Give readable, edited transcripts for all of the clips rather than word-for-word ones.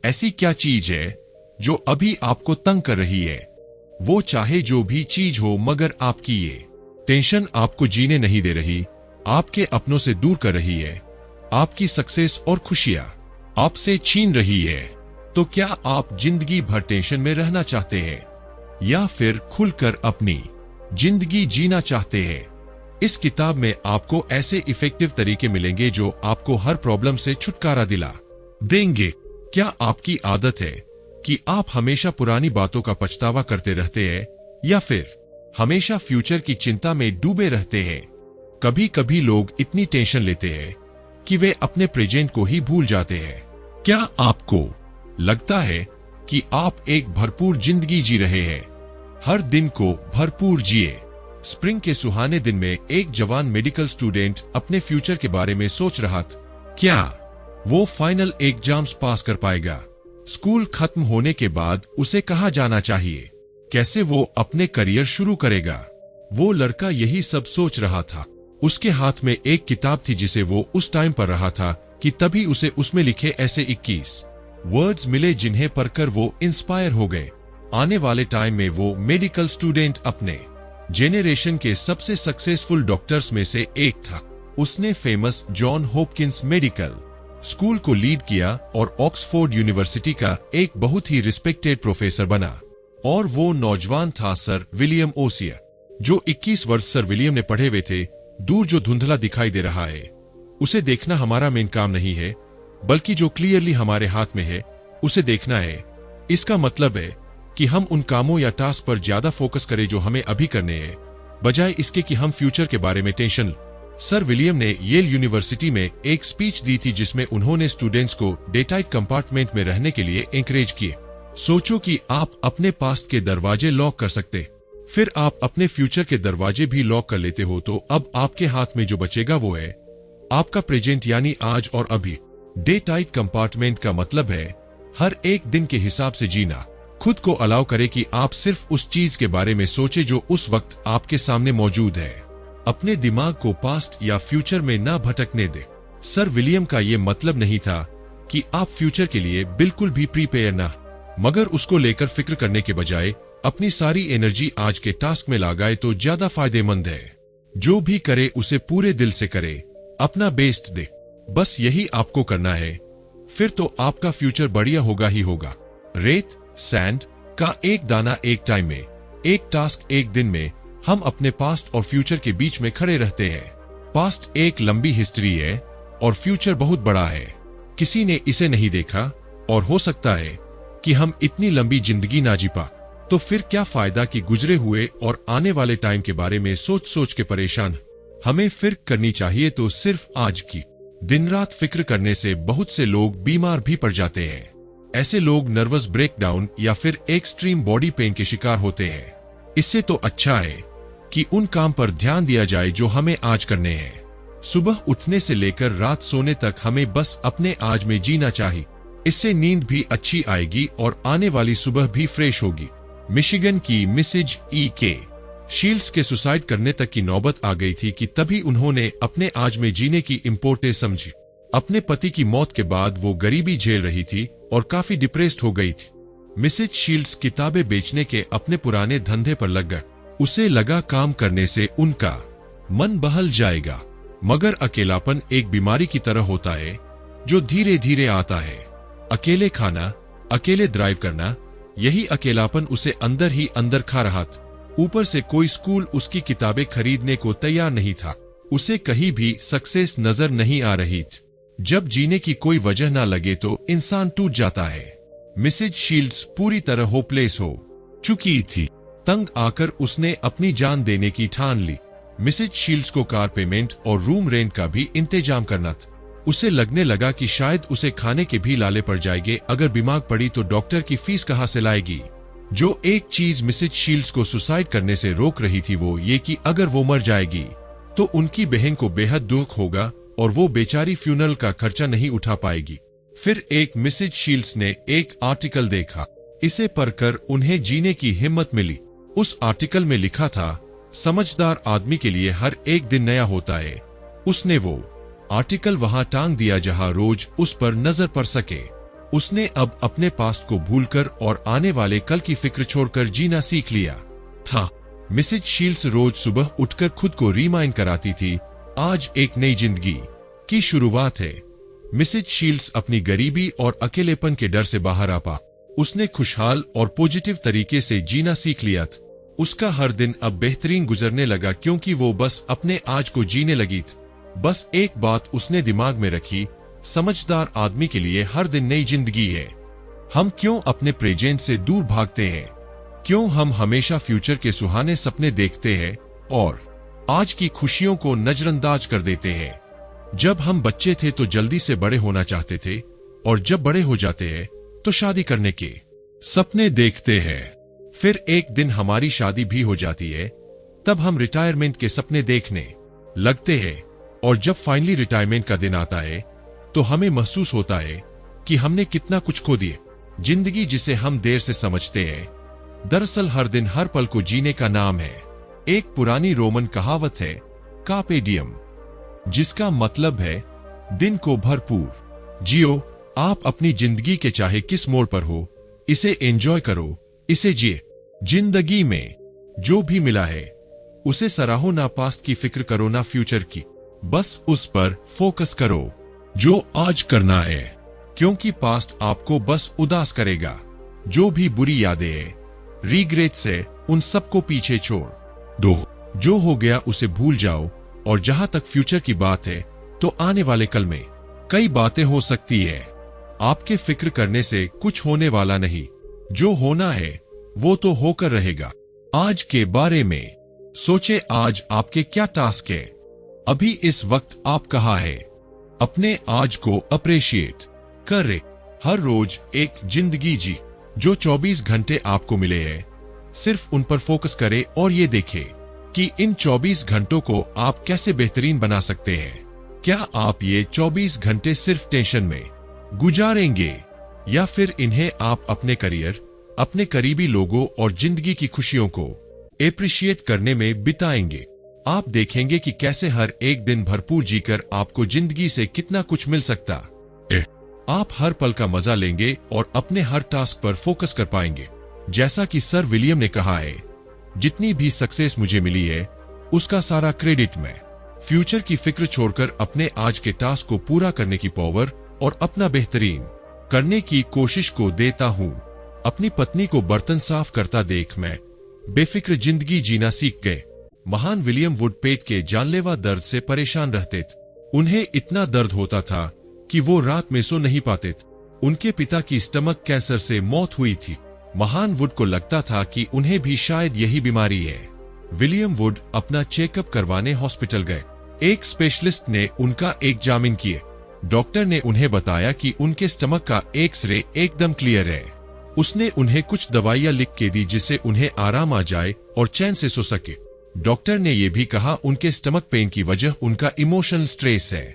ऐसी क्या चीज है जो अभी आपको तंग कर रही है? वो चाहे जो भी चीज हो, मगर आपकी ये टेंशन आपको जीने नहीं दे रही, आपके अपनों से दूर कर रही है, आपकी सक्सेस और खुशियां आपसे छीन रही है। तो क्या आप जिंदगी भर टेंशन में रहना चाहते हैं या फिर खुलकर अपनी जिंदगी जीना चाहते हैं? इस किताब में आपको ऐसे इफेक्टिव तरीके मिलेंगे जो आपको हर प्रॉब्लम से छुटकारा दिला देंगे। क्या आपकी आदत है कि आप हमेशा पुरानी बातों का पछतावा करते रहते हैं या फिर हमेशा फ्यूचर की चिंता में डूबे रहते हैं? कभी कभी लोग इतनी टेंशन लेते हैं कि वे अपने प्रेजेंट को ही भूल जाते हैं। क्या आपको लगता है कि आप एक भरपूर जिंदगी जी रहे हैं? हर दिन को भरपूर जिए। स्प्रिंग के सुहाने दिन में एक जवान मेडिकल स्टूडेंट अपने फ्यूचर के बारे में सोच रहा था। क्या वो फाइनल एग्जाम्स पास कर पाएगा? स्कूल खत्म होने के बाद उसे कहाँ जाना चाहिए? कैसे वो अपने करियर शुरू करेगा? वो लड़का यही सब सोच रहा था। उसके हाथ में एक किताब थी जिसे वो उस टाइम पढ़ रहा था कि तभी उसे उसमें लिखे ऐसे 21 वर्ड्स मिले जिन्हें पढ़कर वो इंस्पायर हो गए। आने वाले टाइम में वो मेडिकल स्टूडेंट अपने जेनरेशन के सबसे सक्सेसफुल डॉक्टर्स में से एक था। उसने famous John Hopkins medical school को लीड किया और ऑक्सफोर्ड यूनिवर्सिटी का एक बहुत ही रिस्पेक्टेड प्रोफेसर बना। और वो नौजवान था सर विलियम ओसिया, जो 21 वर्ष सर विलियम ने पढ़े हुए थे। दूर जो धुंधला दिखाई दे रहा है उसे देखना हमारा मेन काम नहीं है, बल्कि जो क्लियरली हमारे हाथ में है उसे देखना है। इसका मतलब है कि हम उन कामों या टास्क पर ज्यादा फोकस करें जो हमें अभी करने हैं, बजाय इसके कि हम फ्यूचर के बारे में टेंशन। सर विलियम ने येल यूनिवर्सिटी में एक स्पीच दी थी जिसमें उन्होंने स्टूडेंट्स को डेटाइट कंपार्टमेंट में रहने के लिए एनकरेज किए। सोचो कि आप अपने पास्ट के दरवाजे लॉक कर सकते, फिर आप अपने फ्यूचर के दरवाजे भी लॉक कर लेते हो, तो अब आपके हाथ में जो बचेगा वो है आपका प्रेजेंट, यानी आज और अभी। डे टाइट कंपार्टमेंट का मतलब है हर एक दिन के हिसाब से जीना। खुद को अलाउ करे कि आप सिर्फ उस चीज के बारे में सोचे जो उस वक्त आपके सामने मौजूद है। अपने दिमाग को पास्ट या फ्यूचर में ना भटकने दे। सर विलियम का ये मतलब नहीं था कि आप फ्यूचर के लिए बिल्कुल भी प्रीपेयर ना, मगर उसको लेकर फिक्र करने के बजाय अपनी सारी एनर्जी आज के टास्क में लगाए तो ज्यादा फायदेमंद है। जो भी करे उसे पूरे दिल से करे, अपना बेस्ट दे, बस यही आपको करना है। फिर तो आपका फ्यूचर बढ़िया होगा ही होगा। रेत सैंड का एक दाना एक टाइम में, एक टास्क एक दिन में हम अपने पास्ट और फ्यूचर के बीच में खड़े रहते हैं। पास्ट एक लंबी हिस्ट्री है और फ्यूचर बहुत बड़ा है। किसी ने इसे नहीं देखा और हो सकता है कि हम इतनी लंबी जिंदगी ना जी पा। तो फिर क्या फायदा कि गुजरे हुए और आने वाले टाइम के बारे में सोच सोच के परेशान। हमें फिक्र करनी चाहिए तो सिर्फ आज की। दिन रात फिक्र करने से बहुत से लोग बीमार भी पड़ जाते हैं। ऐसे लोग नर्वस ब्रेकडाउन या फिर एक्सट्रीम बॉडी पेन के शिकार होते हैं। इससे तो अच्छा है कि उन काम पर ध्यान दिया जाए जो हमें आज करने हैं। सुबह उठने से लेकर रात सोने तक हमें बस अपने आज में जीना चाहिए। इससे नींद भी अच्छी आएगी और आने वाली सुबह भी फ्रेश होगी। मिशिगन की मिसेज E.K. शील्ड्स के सुसाइड करने तक की नौबत आ गई थी कि तभी उन्होंने अपने आज में जीने की इम्पोर्टेंस समझी। अपने पति की मौत के बाद वो गरीबी झेल रही थी और काफी डिप्रेस्ड हो गई थी। मिसेज शील्ड्स किताबें बेचने के अपने पुराने धंधे पर लग गए। उसे लगा काम करने से उनका मन बहल जाएगा, मगर अकेलापन एक बीमारी की तरह होता है जो धीरे धीरे आता है। अकेले खाना, अकेले ड्राइव करना, यही अकेलापन उसे अंदर ही अंदर खा रहा था। ऊपर से कोई स्कूल उसकी किताबें खरीदने को तैयार नहीं था। उसे कहीं भी सक्सेस नजर नहीं आ रही थी। जब जीने की कोई वजह ना लगे तो इंसान टूट जाता है। मिसेज शील्ड्स पूरी तरह होपलेस हो चुकी थी। तंग आकर उसने अपनी जान देने की ठान ली। मिसेज शील्ड्स को कार पेमेंट और रूम रेंट का भी इंतजाम करना था। उसे लगने लगा कि शायद उसे खाने के भी लाले पड़ जाएंगे। अगर बीमार पड़ी तो डॉक्टर की फीस कहाँ से लाएगी। जो एक चीज मिसेज शील्ड्स को सुसाइड करने से रोक रही थी वो ये कि अगर वो मर जाएगी तो उनकी बहन को बेहद दुख होगा और वो बेचारी फ्यूनरल का खर्चा नहीं उठा पाएगी। फिर एक मिसेज शील्ड्स ने एक आर्टिकल देखा। इसे पढ़कर उन्हें जीने की हिम्मत मिली। उस आर्टिकल में लिखा था, समझदार आदमी के लिए हर एक दिन नया होता है। उसने वो आर्टिकल वहां टांग दिया जहां रोज उस पर नजर पड़ सके। उसने अब अपने पास्ट को भूलकर और आने वाले कल की फिक्र छोड़कर जीना सीख लिया था। मिसेज शील्ड्स रोज सुबह उठकर खुद को रिमाइंड कराती थी, आज एक नई जिंदगी की शुरुआत है। मिसेज शील्ड्स अपनी गरीबी और अकेलेपन के डर से बाहर आ पा उसने खुशहाल और पॉजिटिव तरीके से जीना सीख लिया था। उसका हर दिन अब बेहतरीन गुजरने लगा क्योंकि वो बस अपने आज को जीने लगी थी। बस एक बात उसने दिमाग में रखी, समझदार आदमी के लिए हर दिन नई जिंदगी है। हम क्यों अपने प्रेजेंट से दूर भागते हैं? क्यों हम हमेशा फ्यूचर के सुहाने सपने देखते हैं और आज की खुशियों को नजरअंदाज कर देते हैं? जब हम बच्चे थे तो जल्दी से बड़े होना चाहते थे और जब बड़े हो जाते हैं तो शादी करने के सपने देखते हैं। फिर एक दिन हमारी शादी भी हो जाती है, तब हम रिटायरमेंट के सपने देखने लगते हैं और जब फाइनली रिटायरमेंट का दिन आता है तो हमें महसूस होता है कि हमने कितना कुछ खो दिया। जिंदगी जिसे हम देर से समझते हैं, दरअसल हर दिन हर पल को जीने का नाम है। एक पुरानी रोमन कहावत है, कार्पे डियम, जिसका मतलब है दिन को भरपूर जियो। आप अपनी जिंदगी के चाहे किस मोड़ पर हो, इसे एंजॉय करो, इसे जिए। जिंदगी में जो भी मिला है उसे सराहो, ना पास्ट की फिक्र करो ना फ्यूचर की, बस उस पर फोकस करो जो आज करना है, क्योंकि पास्ट आपको बस उदास करेगा। जो भी बुरी यादें हैं, रिग्रेट्स है, उन सबको पीछे छोड़ दो। जो हो गया उसे भूल जाओ। और जहां तक फ्यूचर की बात है तो आने वाले कल में कई बातें हो सकती है। आपके फिक्र करने से कुछ होने वाला नहीं, जो होना है वो तो होकर रहेगा। आज के बारे में सोचे, आज आपके क्या टास्क है? अभी इस वक्त आप कहाँ है? अपने आज को अप्रिशिएट करे। हर रोज एक जिंदगी जी, जो 24 घंटे आपको मिले हैं, सिर्फ उन पर फोकस करे और ये देखे कि इन 24 घंटों को आप कैसे बेहतरीन बना सकते हैं। क्या आप ये 24 घंटे सिर्फ टेंशन में गुजारेंगे या फिर इन्हें आप अपने करियर, अपने करीबी लोगों और जिंदगी की खुशियों को एप्रिशिएट करने में बिताएंगे? आप देखेंगे कि कैसे हर एक दिन भरपूर जीकर आपको जिंदगी से कितना कुछ मिल सकता है। आप हर पल का मजा लेंगे और अपने हर टास्क पर फोकस कर पाएंगे। जैसा कि सर विलियम ने कहा है, जितनी भी सक्सेस मुझे मिली है उसका सारा क्रेडिट मैं फ्यूचर की फिक्र छोड़कर अपने आज के टास्क को पूरा करने की पावर और अपना बेहतरीन करने की कोशिश को देता हूँ। अपनी पत्नी को बर्तन साफ करता देख मैं बेफिक्र जिंदगी जीना सीख गए। महान विलियम वुड पेट के जानलेवा दर्द से परेशान रहते थे। उन्हें इतना दर्द होता था कि वो रात में सो नहीं पाते थे। उनके पिता की स्टमक कैंसर से मौत हुई थी। महान वुड को लगता था कि उन्हें भी शायद यही बीमारी है। विलियम वुड अपना चेकअप करवाने हॉस्पिटल गए। एक स्पेशलिस्ट ने उनका एग्जामिन किए। डॉक्टर ने उन्हें बताया कि उनके स्टमक का एक्सरे एकदम क्लियर है। उसने उन्हें कुछ दवाइयां लिख के दी जिससे उन्हें आराम आ जाए और चैन से सो सके। डॉक्टर ने यह भी कहा उनके स्टमक पेन की वजह उनका इमोशनल स्ट्रेस है।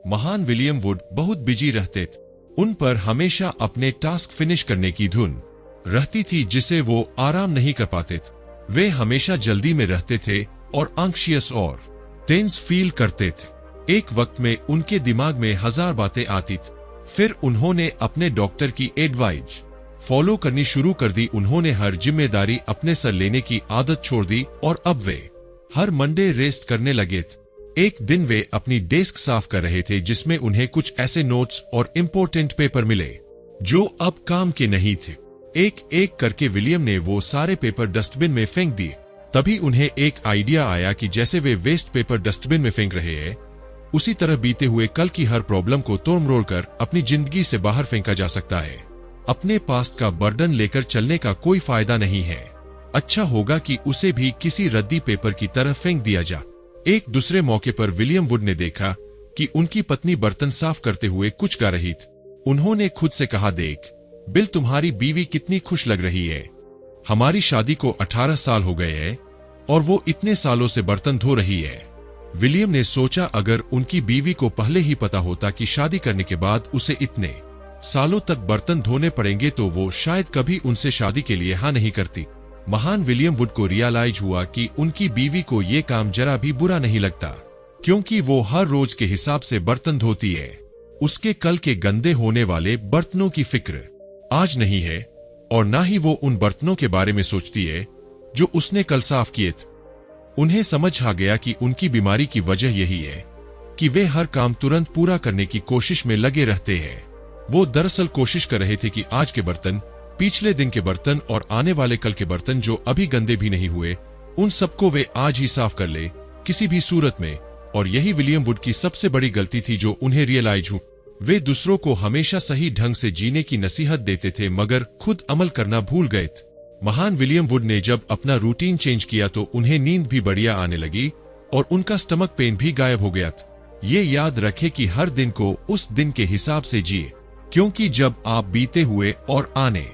महान विलियम वुड बहुत बिजी रहते थे। उन पर हमेशा अपने टास्क फिनिश करने की धुन रहती थी जिसे वो आराम नहीं कर पाते थे। वे हमेशा जल्दी में रहते थे और एंग्शियस और टेंस फील करते थे। एक वक्त में उनके दिमाग में 1000 बातें आती थी। फिर उन्होंने अपने डॉक्टर की एडवाइस फॉलो करनी शुरू कर दी। उन्होंने हर जिम्मेदारी अपने सर लेने की आदत छोड़ दी और अब वे हर मंडे रेस्ट करने लगे थे। एक दिन वे अपनी डेस्क साफ कर रहे थे जिसमें उन्हें कुछ ऐसे नोट्स और इम्पोर्टेंट पेपर मिले जो अब काम के नहीं थे। एक एक करके विलियम ने वो सारे पेपर डस्टबिन में फेंक दिए। तभी उन्हें एक आइडिया आया कि जैसे वे वेस्ट पेपर डस्टबिन में फेंक रहे हैं, उसी तरह बीते हुए कल की हर प्रॉब्लम को तोड़ मरोड़ कर अपनी जिंदगी से बाहर फेंका जा सकता है। अपने पास्ट का बर्डन लेकर चलने का कोई फायदा नहीं है। अच्छा होगा कि उसे भी किसी रद्दी पेपर की तरह फेंक दिया जा। एक दूसरे मौके पर विलियम वुड ने देखा कि उनकी पत्नी बर्तन साफ करते हुए कुछ गा रही थी। उन्होंने खुद से कहा, देख बिल, तुम्हारी बीवी कितनी खुश लग रही है। हमारी शादी को 18 साल हो गए हैं और वो इतने सालों से बर्तन धो रही है। विलियम ने सोचा अगर उनकी बीवी को पहले ही पता होता कि शादी करने के बाद उसे इतने सालों तक बर्तन धोने पड़ेंगे तो वो शायद कभी उनसे शादी के लिए हाँ नहीं करती। महान विलियम वुड को रियलाइज हुआ कि उनकी बीवी को ये काम जरा भी बुरा नहीं लगता, क्योंकि वो हर रोज के हिसाब से बर्तन धोती है। उसके कल के गंदे होने वाले बर्तनों की फिक्र आज नहीं है, और ना ही वो उन बर्तनों के बारे में सोचती है जो उसने कल साफ किए थे। उन्हें समझ आ गया कि उनकी बीमारी की वजह यही है कि वे हर काम तुरंत पूरा करने की कोशिश में लगे रहते हैं। वो दरअसल कोशिश कर रहे थे कि आज के बर्तन, पिछले दिन के बर्तन और आने वाले कल के बर्तन जो अभी गंदे भी नहीं हुए, उन सबको वे आज ही साफ कर ले, किसी भी सूरत में। और यही विलियम वुड की सबसे बड़ी गलती थी जो उन्हें रियलाइज हुई। वे दूसरों को हमेशा सही ढंग से जीने की नसीहत देते थे मगर खुद अमल करना भूल गए थे। महान विलियम वुड ने जब अपना रूटीन चेंज किया तो उन्हें नींद भी बढ़िया आने लगी और उनका स्टमक पेन भी गायब हो गया था। ये याद रखे कि हर दिन को उस दिन के हिसाब से जिए, क्योंकि जब आप बीते हुए और आने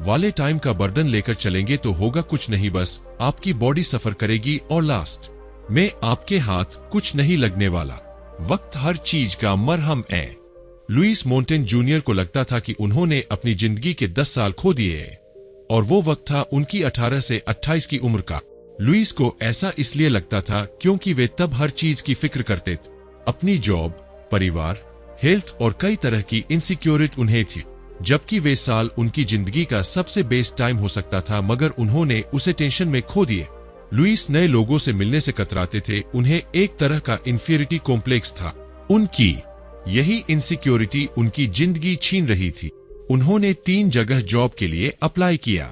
वाले टाइम का बर्डन लेकर चलेंगे तो होगा कुछ नहीं, बस आपकी बॉडी सफर करेगी और लास्ट में आपके हाथ कुछ नहीं लगने वाला। वक्त हर चीज का मरहम है। लुइस मोंटेन जूनियर को लगता था कि उन्होंने अपनी जिंदगी के 10 साल खो दिए और वो वक्त था उनकी 18 से 28 की उम्र का। लुइस को ऐसा इसलिए लगता था क्योंकि वे तब हर चीज की फिक्र करते थे, अपनी जॉब, परिवार, हेल्थ और कई तरह की इनसिक्योरिटी उन्हें थी। जबकि वे साल उनकी जिंदगी का सबसे बेस्ट टाइम हो सकता था मगर उन्होंने उसे टेंशन में खो दिए। लुइस नए लोगों से मिलने से कतराते थे, उन्हें एक तरह का इंफीरियरिटी कॉम्प्लेक्स था। उनकी यही इनसिक्योरिटी उनकी जिंदगी छीन रही थी। उन्होंने 3 जगह जॉब के लिए अप्लाई किया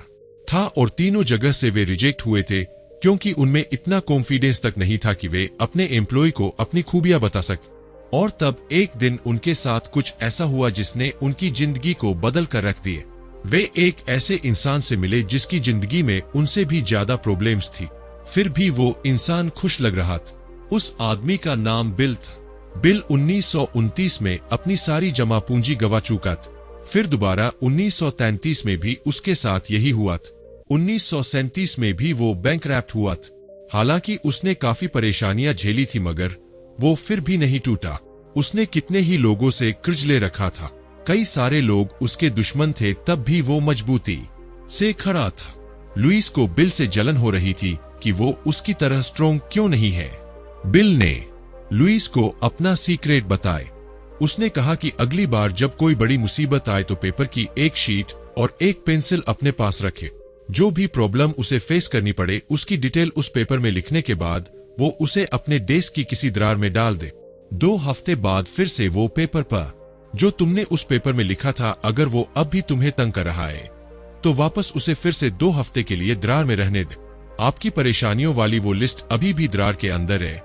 था और तीनों जगह से वे रिजेक्ट हुए थे क्योंकि उनमें इतना कॉन्फिडेंस तक नहीं था कि वे अपने एम्प्लॉय को अपनी खूबियां बता सकते। और तब एक दिन उनके साथ कुछ ऐसा हुआ जिसने उनकी जिंदगी को बदल कर रख दिए। वे एक ऐसे इंसान से मिले जिसकी जिंदगी में उनसे भी ज्यादा प्रॉब्लम्स थी, फिर भी वो इंसान खुश लग रहा था। उस आदमी का नाम बिल था। बिल 1929 में अपनी सारी जमा पूंजी गवा चुका था। फिर दोबारा 1933 में भी उसके साथ यही हुआ था। 1937 में भी वो बैंकरप्ट हुआ था। हालांकि उसने काफी परेशानियां झेली थी मगर वो फिर भी नहीं टूटा। उसने कितने ही लोगों से कर्ज ले रखा था, कई सारे लोग उसके दुश्मन थे, तब भी वो मजबूती से खड़ा था। लुइस को बिल से जलन हो रही थी कि वो उसकी तरह स्ट्रोंग क्यों नहीं है। बिल ने लुइस को अपना सीक्रेट बताए। उसने कहा कि अगली बार जब कोई बड़ी मुसीबत आए तो पेपर की एक शीट और एक पेंसिल अपने पास रखे। जो भी प्रॉब्लम उसे फेस करनी पड़े उसकी डिटेल उस पेपर में लिखने के बाद वो उसे अपने डेस्क की किसी दरार में डाल दे। 2 हफ्ते बाद फिर से वो पेपर पर जो तुमने उस पेपर में लिखा था, अगर वो अब भी तुम्हें तंग कर रहा है तो वापस उसे फिर से 2 हफ्ते के लिए दरार में रहने दे। आपकी परेशानियों वाली वो लिस्ट अभी भी दरार के अंदर है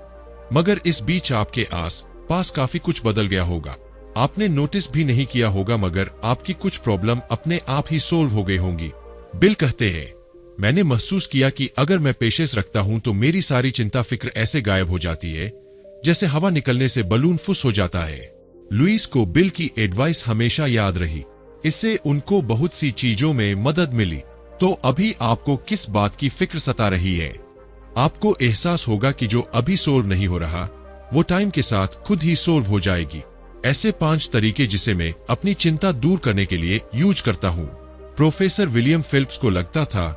मगर इस बीच आपके आस पास काफी कुछ बदल गया होगा। आपने नोटिस भी नहीं किया होगा मगर आपकी कुछ प्रॉब्लम अपने आप ही सोल्व हो गई होंगी। बिल कहते हैं, मैंने महसूस किया कि अगर मैं पेशेंस रखता हूं तो मेरी सारी चिंता फिक्र ऐसे गायब हो जाती है जैसे हवा निकलने से बलून फुस हो जाता है। लुइस को बिल की एडवाइस हमेशा याद रही। इससे उनको बहुत सी चीजों में मदद मिली। तो अभी आपको किस बात की फिक्र सता रही है? आपको एहसास होगा कि जो अभी सोल्व नहीं हो रहा वो टाइम के साथ खुद ही सोल्व हो जाएगी। ऐसे 5 तरीके जिसे मैं अपनी चिंता दूर करने के लिए यूज करता हूँ। प्रोफेसर विलियम फिलिप्स को लगता था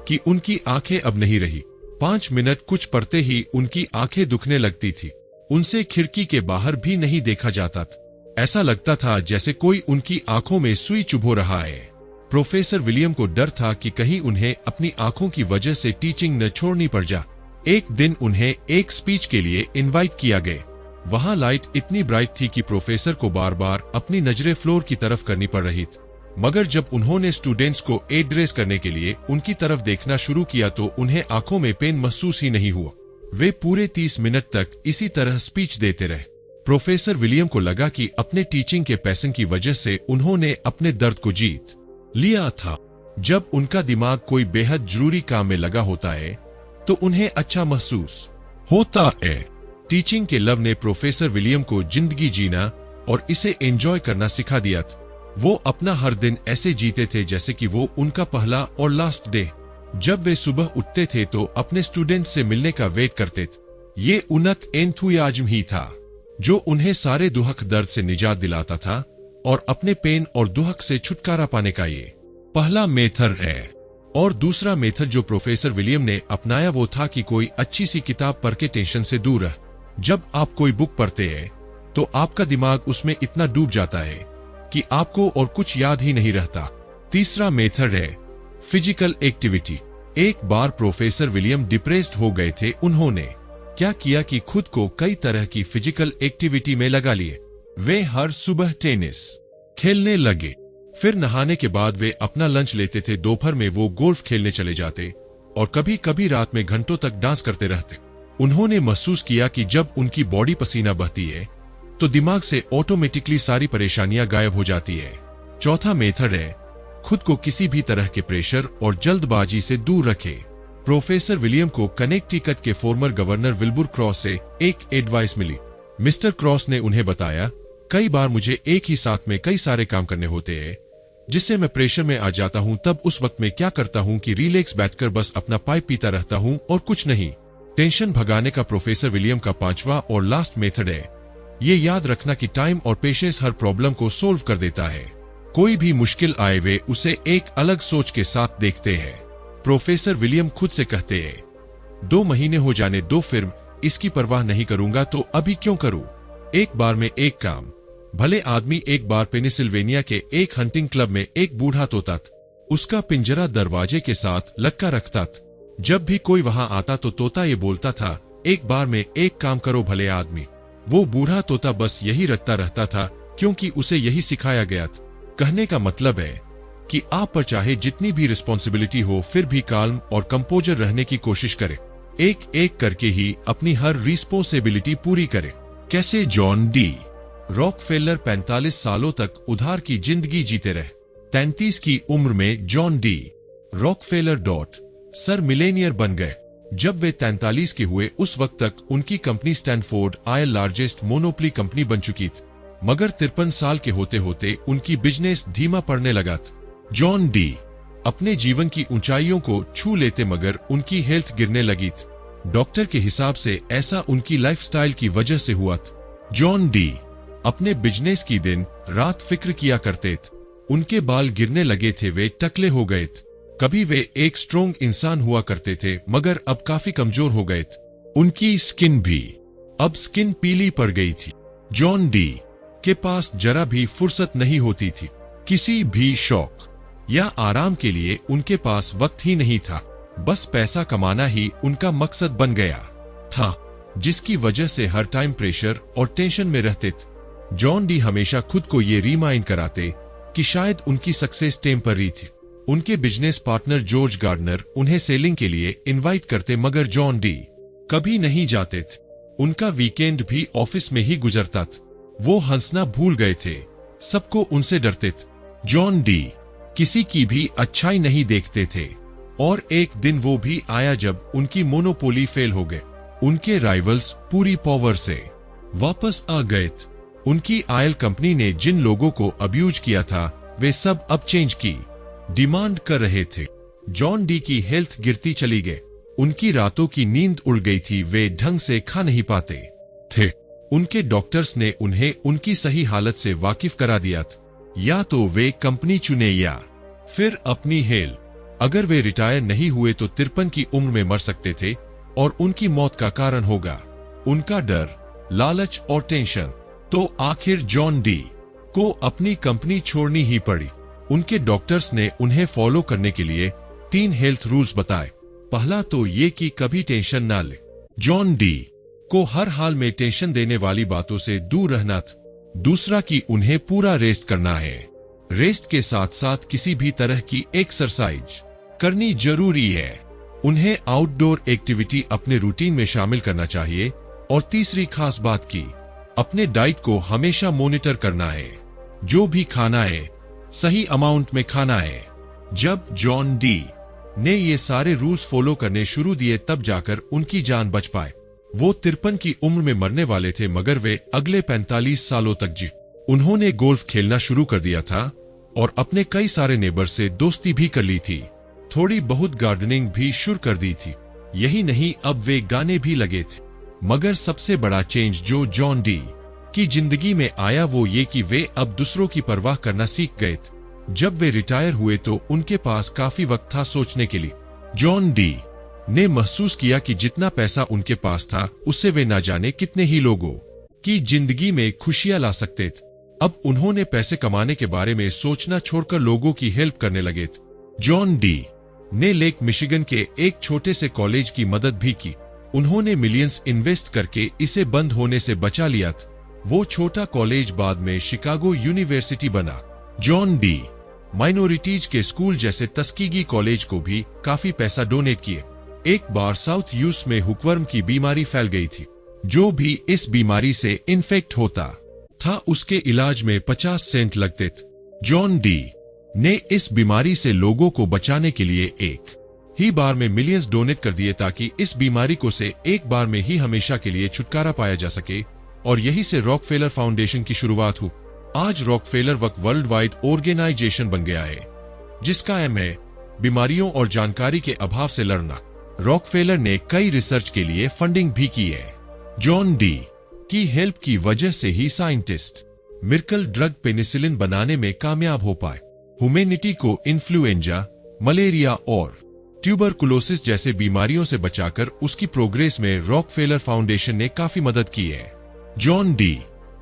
कि उनकी आंखें अब नहीं रही। 5 मिनट कुछ पढ़ते ही उनकी आंखें दुखने लगती थी। उनसे खिड़की के बाहर भी नहीं देखा जाता था। ऐसा लगता था जैसे कोई उनकी आंखों में सुई चुभो रहा है। प्रोफेसर विलियम को डर था कि कहीं उन्हें अपनी आंखों की वजह से टीचिंग न छोड़नी पड़ जाए। एक दिन उन्हें एक स्पीच के लिए इनवाइट किया गया। वहां लाइट इतनी ब्राइट थी कि प्रोफेसर को बार बार अपनी नजरें फ्लोर की तरफ करनी पड़ रही थी। मगर जब उन्होंने स्टूडेंट्स को एड्रेस करने के लिए उनकी तरफ देखना शुरू किया तो उन्हें आंखों में पेन महसूस ही नहीं हुआ। वे पूरे 30 मिनट तक इसी तरह स्पीच देते रहे। प्रोफेसर विलियम को लगा कि अपने टीचिंग के पैशन की वजह से उन्होंने अपने दर्द को जीत लिया था। जब उनका दिमाग कोई बेहद जरूरी काम में लगा होता है तो उन्हें अच्छा महसूस होता है। टीचिंग के लव ने प्रोफेसर विलियम को जिंदगी जीना और इसे एंजॉय करना सिखा दिया था। वो अपना हर दिन ऐसे जीते थे जैसे कि वो उनका पहला और लास्ट डे। जब वे सुबह उठते थे तो अपने स्टूडेंट से मिलने का वेट करते थे। ये उनक एंथुसियाज्म ही था जो उन्हें सारे दुहक दर्द से निजात दिलाता था और अपने पेन और दुहक से छुटकारा पाने का ये पहला मेथड है। और दूसरा मेथड जो प्रोफेसर विलियम ने अपनाया वो था कि कोई अच्छी सी किताब पढ़ के टेंशन से दूर रहे। जब आप कोई बुक पढ़ते हैं तो आपका दिमाग उसमें इतना डूब जाता है कि आपको और कुछ याद ही नहीं रहता। तीसरा मेथड है फिजिकल एक्टिविटी। एक बार प्रोफेसर विलियम डिप्रेस्ड हो गए थे। उन्होंने क्या किया कि खुद को कई तरह की फिजिकल एक्टिविटी में लगा लिए। वे हर सुबह टेनिस खेलने लगे, फिर नहाने के बाद वे अपना लंच लेते थे। दोपहर में वो गोल्फ खेलने चले जाते और कभी कभी रात में घंटों तक डांस करते रहते। उन्होंने महसूस किया कि जब उनकी बॉडी पसीना बहती है तो दिमाग से ऑटोमेटिकली सारी परेशानियां गायब हो जाती है। चौथा मेथड है खुद को किसी भी तरह के प्रेशर और जल्दबाजी से दूर रखे। प्रोफेसर विलियम को कनेक्टिकट के फॉर्मर गवर्नर विल्बुर क्रॉस से एक एडवाइस मिली। मिस्टर क्रॉस ने उन्हें बताया, कई बार मुझे एक ही साथ में कई सारे काम करने होते हैं जिससे मैं प्रेशर में आ जाता हूं। तब उस वक्त में क्या करता हूं कि रिलैक्स बैठकर बस अपना पाइप पीता रहता हूं और कुछ नहीं। टेंशन भगाने का प्रोफेसर विलियम का पांचवा और लास्ट मेथड है ये याद रखना कि टाइम और पेशेंस हर प्रॉब्लम को सोल्व कर देता है। कोई भी मुश्किल आए वे उसे एक अलग सोच के साथ देखते हैं। प्रोफेसर विलियम खुद से कहते हैं, 2 महीने हो जाने दो, फिर इसकी परवाह नहीं करूंगा तो अभी क्यों करूं। एक बार में एक काम। भले आदमी एक बार पेनिसिल्वेनिया के एक हंटिंग क्लब में एक बूढ़ा तोता था। उसका पिंजरा दरवाजे के साथ लटका रखता था। जब भी कोई वहां आता तो तोता ये बोलता था, एक बार में एक काम करो भले आदमी। वो बूढ़ा तोता बस यही रटता रहता था क्योंकि उसे यही सिखाया गया था। कहने का मतलब है कि आप पर चाहे जितनी भी रिस्पॉन्सिबिलिटी हो फिर भी काल्म और कंपोजर रहने की कोशिश करें। एक एक करके ही अपनी हर रिस्पॉन्सिबिलिटी पूरी करें। कैसे? जॉन डी रॉकफेलर 45 सालों तक उधार की जिंदगी जीते रहे। 33 की उम्र में John D Rockefeller sir Millionaire बन गए। जब वे 43 के हुए उस वक्त तक उनकी company Stanford oil largest monopoly company बन चुकी थी, मगर 53 साल के होते होते उनकी बिजनेस धीमा पड़ने लगा था। जॉन डी अपने जीवन की ऊंचाइयों को छू लेते मगर उनकी हेल्थ गिरने लगी थी। डॉक्टर के हिसाब से ऐसा उनकी लाइफस्टाइल की वजह से हुआ था। जॉन डी अपने बिजनेस की दिन रात फिक्र किया करते थे। उनके बाल गिरने लगे थे, वे टकले हो गए थे। कभी वे एक स्ट्रोंग इंसान हुआ करते थे मगर अब काफी कमजोर हो गए थे। उनकी स्किन भी अब स्किन पीली पड़ गई थी। जॉन डी के पास जरा भी फुर्सत नहीं होती थी। किसी भी शौक या आराम के लिए उनके पास वक्त ही नहीं था। बस पैसा कमाना ही उनका मकसद बन गया था, जिसकी वजह से हर टाइम प्रेशर और टेंशन में रहते थे। जॉन डी हमेशा खुद को ये रिमाइंड कराते कि शायद उनकी सक्सेस टेम्पररी थी। उनके बिजनेस पार्टनर जॉर्ज गार्डनर उन्हें सेलिंग के लिए इनवाइट करते मगर जॉन डी कभी नहीं जाते थे। उनका वीकेंड भी ऑफिस में ही गुजरता था। वो हंसना भूल गए थे, सबको उनसे डरते थे। जॉन डी किसी की भी अच्छाई नहीं देखते थे और एक दिन वो भी आया जब उनकी मोनोपोली फेल हो गए। उनके राइवल्स पूरी पावर से वापस आ गए थे। उनकी आयल कंपनी ने जिन लोगों को अब्यूज किया था वे सब अब चेंज की डिमांड कर रहे थे। जॉन डी की हेल्थ गिरती चली गई। उनकी रातों की नींद उड़ गई थी, वे ढंग से खा नहीं पाते थे। उनके डॉक्टर्स ने उन्हें उनकी सही हालत से वाकिफ करा दिया था, या तो वे कंपनी चुने या फिर अपनी हेल्थ। अगर वे रिटायर नहीं हुए तो 53 की उम्र में मर सकते थे और उनकी मौत का कारण होगा उनका डर, लालच और टेंशन। तो आखिर जॉन डी को अपनी कंपनी छोड़नी ही पड़ी। उनके डॉक्टर्स ने उन्हें फॉलो करने के लिए 3 हेल्थ रूल्स बताए। पहला तो ये कि कभी टेंशन ना ले। जॉन डी को हर हाल में टेंशन देने वाली बातों से दूर रहना था। दूसरा कि उन्हें पूरा रेस्ट करना है। रेस्ट के साथ साथ किसी भी तरह की एक्सरसाइज करनी जरूरी है। उन्हें आउटडोर एक्टिविटी अपने रूटीन में शामिल करना चाहिए। और तीसरी खास बात की अपने डाइट को हमेशा मॉनिटर करना है। जो भी खाना है सही अमाउंट में खाना है। जब जॉन डी ने ये सारे रूल्स फॉलो करने शुरू दिए तब जाकर उनकी जान बच पाए। वो 53 की उम्र में मरने वाले थे मगर वे अगले 45 सालों तक जी। उन्होंने गोल्फ खेलना शुरू कर दिया था और अपने कई सारे नेबर से दोस्ती भी कर ली थी। थोड़ी बहुत गार्डनिंग भी शुरू कर दी थी। यही नहीं, अब वे गाने भी लगे थे। मगर सबसे बड़ा चेंज जो जॉन डी की जिंदगी में आया वो ये कि वे अब दूसरों की परवाह करना सीख गए थे। जब वे रिटायर हुए तो उनके पास काफी वक्त था सोचने के लिए। जॉन डी ने महसूस किया कि जितना पैसा उनके पास था उससे वे ना जाने कितने ही लोगों कि जिंदगी में खुशियां ला सकते थे। अब उन्होंने पैसे कमाने के बारे में सोचना छोड़कर लोगों की हेल्प करने लगे थे। जॉन डी ने लेक मिशिगन के एक छोटे से कॉलेज की मदद भी की। उन्होंने मिलियंस इन्वेस्ट करके इसे बंद होने से बचा लिया था। वो छोटा कॉलेज बाद में शिकागो यूनिवर्सिटी बना। जॉन डी माइनॉरिटीज के स्कूल जैसे टस्कीगी कॉलेज को भी काफी पैसा डोनेट किए। एक बार साउथ यूएस में हुकवर्म की बीमारी फैल गई थी। जो भी इस बीमारी से इन्फेक्ट होता था उसके इलाज में 50 सेंट लगते थे। जॉन डी ने इस बीमारी से लोगों को बचाने के लिए एक ही बार में मिलियंस डोनेट कर दिए ताकि इस बीमारी को से एक बार में ही हमेशा के लिए छुटकारा पाया जा सके, और यही से रॉकफेलर फाउंडेशन की शुरुआत हुई। आज रॉकफेलर वर्ल्ड वाइड ऑर्गेनाइजेशन बन गया है जिसका एम है बीमारियों और जानकारी के अभाव से लड़ना। रॉकफेलर ने कई रिसर्च के लिए फंडिंग भी की है। जॉन डी की हेल्प की वजह से ही साइंटिस्ट मिरेकल ड्रग पेनिसिलिन बनाने में कामयाब हो पाए। ह्यूमैनिटी को इन्फ्लुएंजा, मलेरिया और ट्यूबरकुलोसिस जैसे बीमारियों से बचाकर उसकी प्रोग्रेस में रॉकफेलर फाउंडेशन ने काफी मदद की है। जॉन डी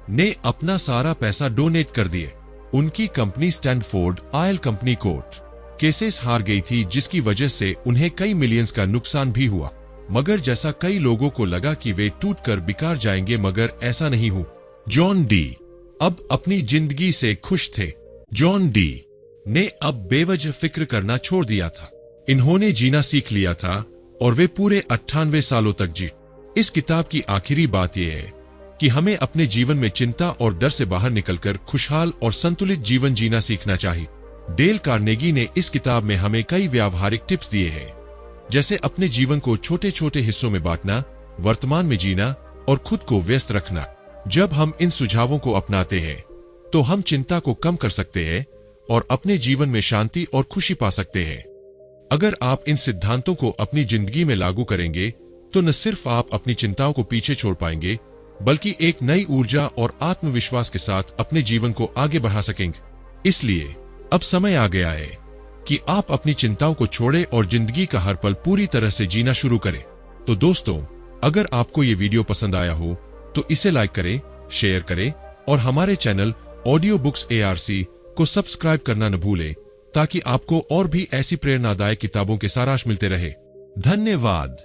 ने अपना सारा पैसा डोनेट कर दिए। उनकी company Stanford oil company court cases हार गई थी जिसकी वजह से उन्हें कई मिलियंस का नुकसान भी हुआ। मगर जैसा कई लोगों को लगा कि वे टूटकर बिकार जाएंगे, मगर ऐसा नहीं हुआ। जॉन डी अब अपनी जिंदगी से खुश थे। जॉन डी ने अब बेवजह फिक्र करना छोड़ दिया था। इन्होंने जीना सीख लिया था और वे पूरे 98 सालों तक जी। इस किताब की आखिरी बात यह है कि हमें अपने जीवन में चिंता और डर से बाहर निकलकर खुशहाल और संतुलित जीवन जीना सीखना चाहिए। डेल कार्नेगी ने इस किताब में हमें कई व्यावहारिक टिप्स दिए हैं, जैसे अपने जीवन को छोटे छोटे हिस्सों में बांटना, वर्तमान में जीना और खुद को व्यस्त रखना। जब हम इन सुझावों को अपनाते हैं तो हम चिंता को कम कर सकते हैं और अपने जीवन में शांति और खुशी पा सकते हैं। अगर आप इन सिद्धांतों को अपनी जिंदगी में लागू करेंगे तो न सिर्फ आप अपनी चिंताओं को पीछे छोड़ पाएंगे, बल्कि एक नई ऊर्जा और आत्मविश्वास के साथ अपने जीवन को आगे बढ़ा सकेंगे। इसलिए अब समय आ गया है कि आप अपनी चिंताओं को छोड़ें और जिंदगी का हर पल पूरी तरह से जीना शुरू करें। तो दोस्तों, अगर आपको ये वीडियो पसंद आया हो तो इसे लाइक करें, शेयर करें और हमारे चैनल ऑडियो बुक्स ARC को सब्सक्राइब करना न भूलें, ताकि आपको और भी ऐसी प्रेरणादायक किताबों के सारांश मिलते रहे। धन्यवाद।